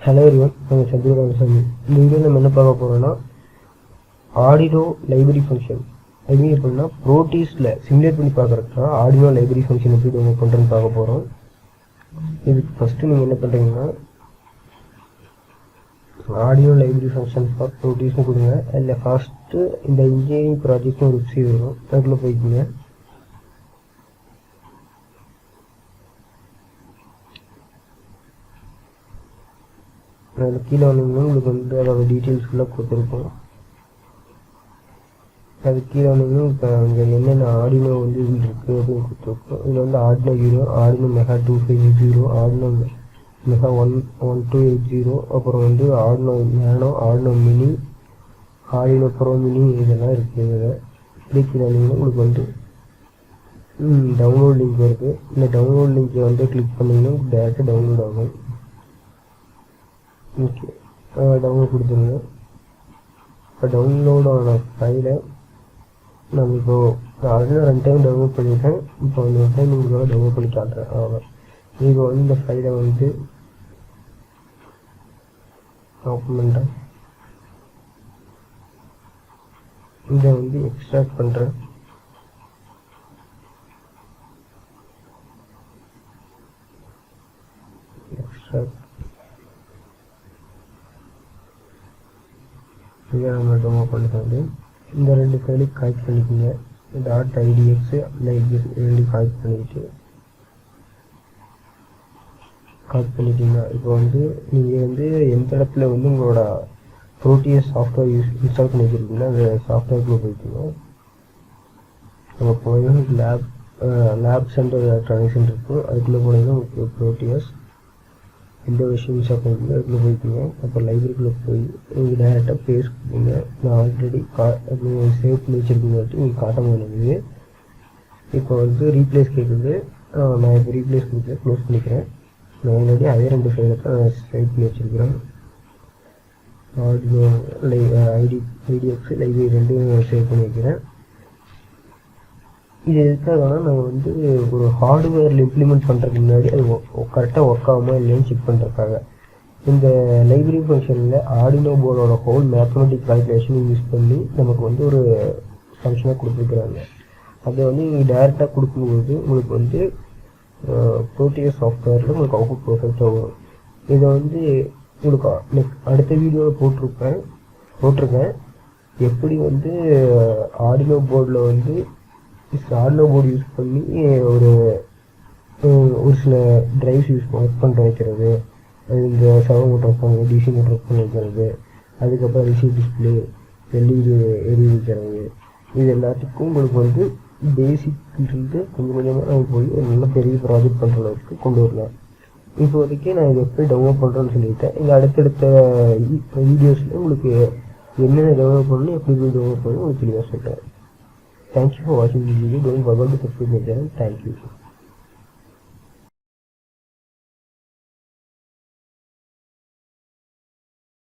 Hello everyone, நாங்கள் சந்திர ராமசாமி. இந்த வீடியோவில் நம்ம என்ன பார்க்க போகிறோம்னா ஆர்டினோ லைப்ரரி ஃபங்க்ஷன். அது எப்படின்னா ப்ரோட்டீஸில் சிமுலேட் பண்ணி பார்க்குறதுனா ஆர்டினோ லைப்ரரி ஃபங்க்ஷன் எப்படி டெவலப் பண்ணுறேன்னு பார்க்க போகிறோம். இதுக்கு ஃபஸ்ட்டு நீங்கள் என்ன பண்ணுறீங்கன்னா ஆர்டினோ லைப்ரரி ஃபங்க்ஷன் ஃபார் ப்ரோட்டீஸ்னு கொடுங்க. அதில் ஃபஸ்ட்டு இந்த இன்ஜினியரிங் ப்ராஜெக்ட்னு ஒரு வெப்சைட் வரும், அதுக்குள்ளே போய்க்குங்க. அதில் கீழே வந்தீங்கன்னா உங்களுக்கு வந்து அதோட டீட்டெயில்ஸ் ஃபுல்லாக கொடுத்துருக்கோம். அது கீழே வந்தீங்கன்னா இப்போ அங்கே என்னென்ன ஆர்டினோ வந்து இதில் இருக்குது அப்படின்னு கொடுத்துருக்கோம். இதில் வந்து Arduino 0, Arduino mega 2580, Arduino mega 1280, அப்புறம் வந்து Arduino nano, Arduino mini, Arduino bro mini இதெல்லாம் இருக்குது. இதில் இப்படி கீழே வந்தீங்கன்னா உங்களுக்கு வந்து டவுன்லோட் லிங்க் வருது. இந்த டவுன்லோட் லிங்க்கை வந்து கிளிக் பண்ணிங்கன்னா டேரெக்டாக டவுன்லோட் ஆகும். ஓகே, டவுன்லோட் கொடுத்துருங்க. இப்போ டவுன்லோட் ஆன ஃபைலை நம்ம இப்போது ஆல்ரெடி 2 டைம் டவுன்லோட் பண்ணிட்டேன். இப்போ அந்த 1 டைம் உங்களுக்காக டவுன்லோட் பண்ணி காட்டுறேன். அவ்வளோ இப்போ வந்து இந்த ஃபைலை வந்து ஓப்பன் பண்ணுறேன். இதை வந்து எக்ஸ்ட்ராக்ட் பண்ணுறேன். இதை நம்ம டவுன்லோட் பண்ணிட்டு இந்த 2 ஃபைலையும் காப்பி பண்ணிக்கோங்க. .idx ரெண்டு காப்பி பண்ணிட்டீங்கன்னா இப்போ வந்து நீங்கள் வந்து எந்த இடத்துல வந்து உங்களோட ப்ரோட்டியஸ் சாஃப்ட்வேர் இன்ஸ்டால் பண்ணி வச்சுருக்கீங்கன்னா அந்த சாஃப்ட்வேர்க்குள்ளே போய்க்கோங்க. நம்ம போய் லேப்ஸ் அண்ட் எலக்ட்ரானிக்ஸ் இருக்கும், அதுக்குள்ளே போனீங்கன்னா உங்களுக்கு ப்ரோட்டியஸ் எந்த விஷயம் யூஸ் பண்ணுறீங்க அதுக்குள்ளே போய்க்குங்க. அப்புறம் லைப்ரரிக்குள்ளே போய் நீங்கள் டேரெக்டாக பேஸ் கொடுப்பீங்க. நான் ஆல்ரெடி சேவ் பண்ணி வச்சுருக்கீங்கட்டு உங்களுக்கு காட்ட முடியுது. இப்போ வந்து ரீப்ளேஸ் கேட்குது. நான் இப்போ ரீப்ளேஸ் கொடுத்து க்ளோஸ் பண்ணிக்கிறேன். நான் ஆல்ரெடி அதே 2 ஃபைலை தான் சேவ் பண்ணி வச்சுருக்கிறேன். ஆர்டினோ ஐடிஎக்ஸ் லைப்ரரி 2 சேவ் பண்ணி வைக்கிறேன். இது எதுக்காகனா நாங்கள் வந்து ஒரு ஹார்ட்வேரில் இம்ப்ளிமெண்ட் பண்ணுறதுக்கு முன்னாடி அது கரெக்டாக ஒர்க் ஆகுமா இல்லைன்னு செக் பண்ணுறதுக்காக இந்த லைப்ரரி ஃபங்க்ஷனில் ஆர்டினோ போர்டோட ஹோல் மேத்தமெட்டிக் கால்குலேஷன் யூஸ் பண்ணி நமக்கு வந்து ஒரு ஃபங்க்ஷனாக கொடுத்துருக்குறாங்க. அதை வந்து நீங்கள் டைரெக்டாக கொடுக்கும்போது உங்களுக்கு வந்து ப்ரோட்டியஸ் சாஃப்ட்வேரில் உங்களுக்கு அவுட்புட் பர்ஃபெக்டாக வரும். இதை வந்து உங்களுக்கு அடுத்த வீடியோவில் போட்டிருக்கேன் எப்படி வந்து ஆர்டினோ போர்டில் வந்து ஆர்டினோ போர்டு யூஸ் பண்ணி ஒரு சில ட்ரைவ்ஸ் ஒர்க் பண்ண வைக்கிறது, இந்த சர்வர் மோட்டர் ஒர்க் பண்ண டிசி மோட்டர் ஒர்க் பண்ண வைக்கிறது, அதுக்கப்புறம் ரிசீவ் டிஸ்பிளே எல்இடி எரி வைக்கிறது, இது எல்லாத்துக்கும் உங்களுக்கு வந்து பேசிக்லேருந்து கொஞ்சம் கொஞ்சமாக நம்ம போய் ஒரு நல்ல பெரிய ப்ராஜெக்ட் பண்ணுற அளவுக்கு கொண்டு வரலாம். இப்போதைக்கு நான் இதை எப்படி டவுன்லோட் பண்ணுறேன்னு சொல்லிட்டேன். இந்த அடுத்தடுத்த வீடியோஸில் உங்களுக்கு என்னென்ன டவுன்லோட் பண்ணணும், எப்படி டவுன்லோட் பண்ணணும் உங்களுக்கு தெளிவாக சொல்கிறேன். Thank you for watching this video. Don't forget to subscribe my channel. Thank you.